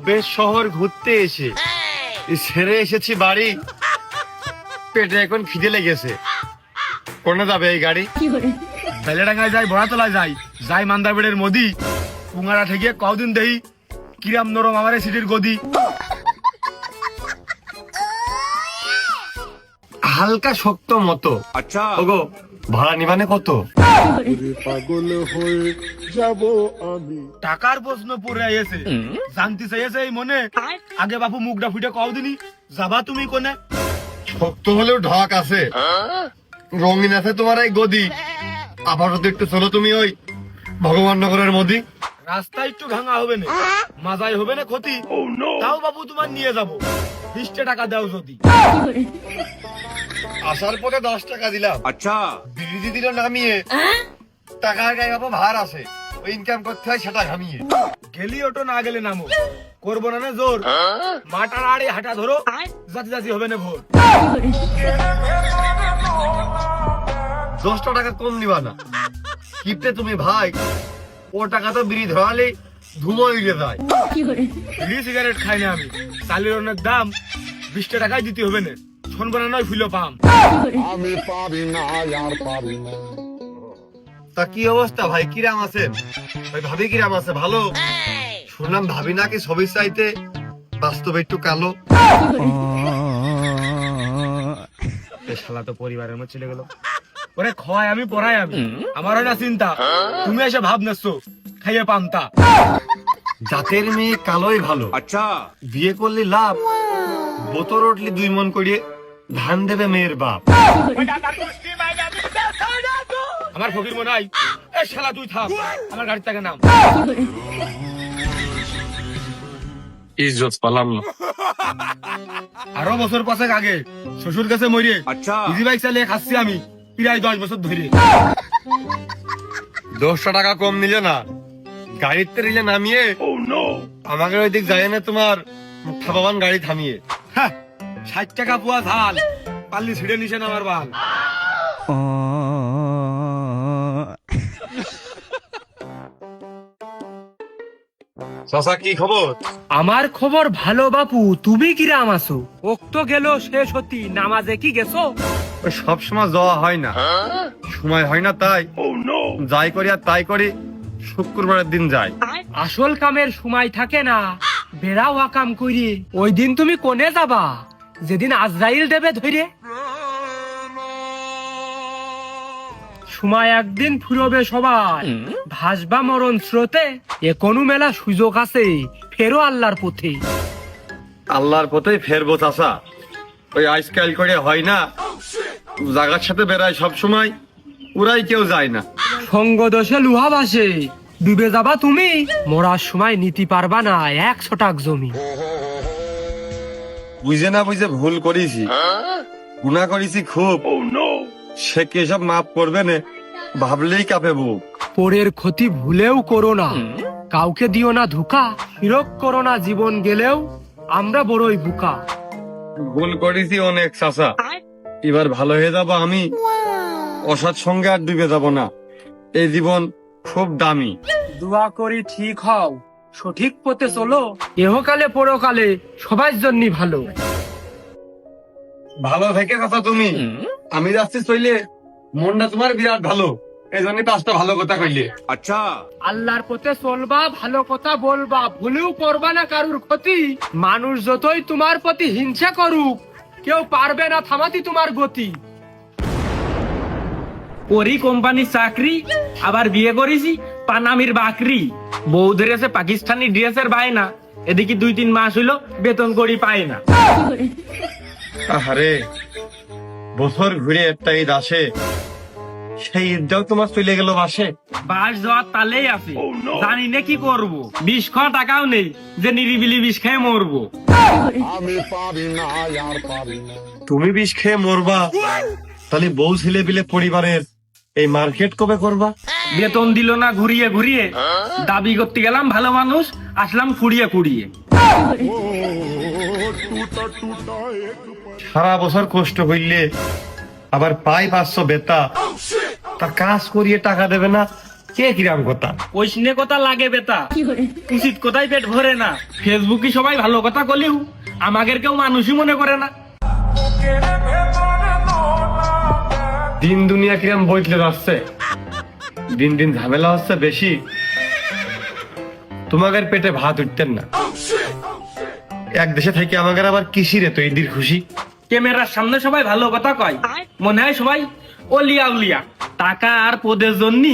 বেশ শহর ঘুরতে এসে ছেড়ে এসেছি বাড়ি, পেটে এখন খিদে লেগেছে। কোনে যাবে এই গাড়ি? বেলেডাঙ্গায় যাই, বড়াতলা যাই, যাই মান্দারবেড়ের মোদি, পুঙ্গারা ঠেকিয়ে কদিন দেই কিরাম নরম আমারে সিটির গদি। হালকা শক্ত মতো। আচ্ছা ওগো, ভাড়া নিবানে কত? পাগল হয়ে যাব আমি। টাকার প্রশ্ন পড়ে এসে জানতে চাইছে এই মনে, আগে বাপু মুখটা ফুটে কদিনই যাবা তুমি কোনে? শক্ত হলেও ঢাক আছে, রঙিন আছে তোমার এই গদি। আপাতত একটু চলো তুমি ওই ভগবাননগরের মোদি। রাস্তা একটু ভাঙা হবে না, মাজাই হবে না ক্ষতি, তাও বাবু তোমার নিয়ে যাবো। 20 টাকা দাও যদি। আসার পরে 10 টাকা দিলাম। আচ্ছা বিড়ি দিল নামিয়ে, টাকার গায়ে বাবু ভার আছে, ওই ইনকাম করতে হয় সেটা ঘামিয়ে। গেলি ওটো, না গেলে নামো, করবো না জোর। মাটার আড়ে হাঁটা ধরো, জাতি জাতি হবে না ভোর। 10 টাকা কম নিবা না কিপটে তুমি ভাই, ও টাকা তো বিড়ি ধরালে ধুমো উড়ে যায়। বিড়ি সিগারেট খাই না আমি, চালের অনেক দাম, 20 টাকায় দিতে হবে না, শোনবো না নয় ফুলো পাম। আমি পারি না আর পারি না। তা কি অবস্থা ভাই, কিরাম আছেন? ভাই ভাবি কিরাম আছে? ভালো শুনলাম ভাবি নাকি সবই চাইতে বাস্তবে একটু কালো। শালা তো পরিবারের মধ্যে চলে গেল। ওরে খয় আমি পড়াই আমি, আমার হয় না চিন্তা, তুমি এসে ভাব নেছো খাইয়ে পান্তা। জাতের মেয়ে কালোই ভালো। আচ্ছা বিয়ে করলে লাভ, বোতর উঠলি 2 মন করিয়ে ধান দেবে মেয়ের বাপ। আমার ফকির মনে হয়, এ শালা তুই থাম, আমার গাড়ি থেকে নাম। ইজ্জত পালাম না। আরো বছর 5 আগে শ্বশুর কাছে মরে, আচ্ছা ইজি বাইক চালিয়ে খাচ্ছি আমি প্রায় 10 বছর ধরে। 10 টাকা কম নিলে না, গাড়িতে নিলে নামিয়ে আমাকে ওই দিক যায় না তোমার মুঠাবান গাড়ি থামিয়ে। 60 টাকা পুয়া ঝাল, পাল্লি ছিঁড়ে নিছেন আমার বাল। চাচা কি খবর? আমার খবর ভালো বাপু, তুমি কিরাম আছো? ওক্ত গেল শেষ হতি, নামাজে কি গেছো? সব সময় যাওয়া হয় না, সময় হয় না, তাই যাই করি আর তাই করি, শুক্রবারের দিন যাই। আসল কামের সময় থাকে না, বেড়া ওয়া কাম করি। ওই দিন তুমি কোনে যাবা যেদিন আজরাইল দেবে ধরে? সময় একদিন ফুরবে সবাই, ভাসবা মরণ স্রোতে। এখনো মেলা সুযোগ আছে, ফেরো আল্লাহর পথে। আল্লাহর পথে ফেরবো চাচা, ওই আজকাল করে হয় না, জাগার সাথে বেড়ায় সব সময়, ওরাই কেউ যায় না। সঙ্গ দোষে লুহা বাসে, ডুবে যাবা তুমি, মরার সময় নিতে পারবা না 100 টাক জমি। বুঝে না বুঝে ভুল করেছি, গুনাহ করেছি খুব, সে কি সব মাফ করবে না ভাবলেই কাঁপে বুক। পরের ক্ষতি ভুলেও করো না, কাউকে দিও না ধোঁকা। হিরক করো না, জীবন গেলেও আমরা বড়ই বুকা। ভুল করেছি অনেক চাচা, এবার ভালো হয়ে যাবো আমি, অসৎ সঙ্গে আর ডুবে যাব না। এই জীবন খুব দামি। দোয়া করি ঠিক হও, সঠিক পথে চলো, এহকালে পরকালে সবার জন্য ভালো। ভালো থেকে চাচা তুমি, আমি যাচ্ছি চলে, মনটা তোমার বিরাট ভালো, এই জন্য 5টা ভালো কথা কইলে। আচ্ছা আল্লাহর পথে চলবা, ভালো কথা বলবা, ভুলেও করবা না কারুর ক্ষতি। মানুষ যতই তোমার প্রতি হিংসা করুক, কেউ পারবে না থামাতে তোমার গতি। করি কোম্পানির চাকরি, আবার বিয়ে করেছি পানামির বাকরি। বউ ধরেছে পাকিস্তানি ড্রেসের বায়না, এদিকে 2-3 মাস হইলো বেতন করি পায় না। আরে বছর ঘুরে একটা ঈদ আসে, সেই ঈদটাও তোমার চলে গেল বাসে। বাস যাওয়ার তালেই আছে, জানি না কি করবো, 20 খাওয়া টাকাও নেই যে নিরিবিলি 20 খেয়ে মরবো। আমি পারি না আর পারি না। তুমি বিষ খেয়ে মরবা, তাহলে বউ ছেলে পিলে পরিবারের এই মার্কেট কবে করবা? বেতন দিল না ঘুরিয়ে ঘুরিয়ে, দাবি করতে গেলাম ভালো মানুষ, আসলাম ফুড়িয়ে কুড়িয়ে। সারা বছর কষ্ট হইলে আবার পাই 500 বেতা, তা কাজ করিয়ে টাকা দেবে না, কে কিরাম কথা? ওইসনে কথা লাগে বেটা, উচিত কথাই পেট ভরে না। ফেসবুকে সবাই ভালো কথা কলিও আমাদের কেউ মানুষই মনে করে না। দিন দুনিয়া কিরম বইতলে যাচ্ছে, দিন দিন ঝামেলা হচ্ছে বেশি। তোমাদের পেটে ভাত উঠতেন না, এক দেশে থেকে আমাদের আবার কিসির এত ঈদের খুশি? ক্যামেরার সামনে সবাই ভালো কথা কয়, মনে হয় সবাই অলিয়া উলিয়া। টাকা আর পদের জন্য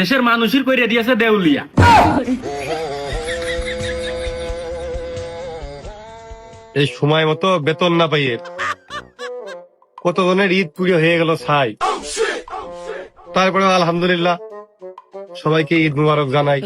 দেশের মানুষের করে দিয়েছে দেউলিয়া। এই সময় মতো বেতন না পাইয়ে কতজনের ঈদ পুজো হয়ে গেল ছাই। তারপরে আলহামদুলিল্লাহ সবাইকে ঈদ মুবারক জানাই।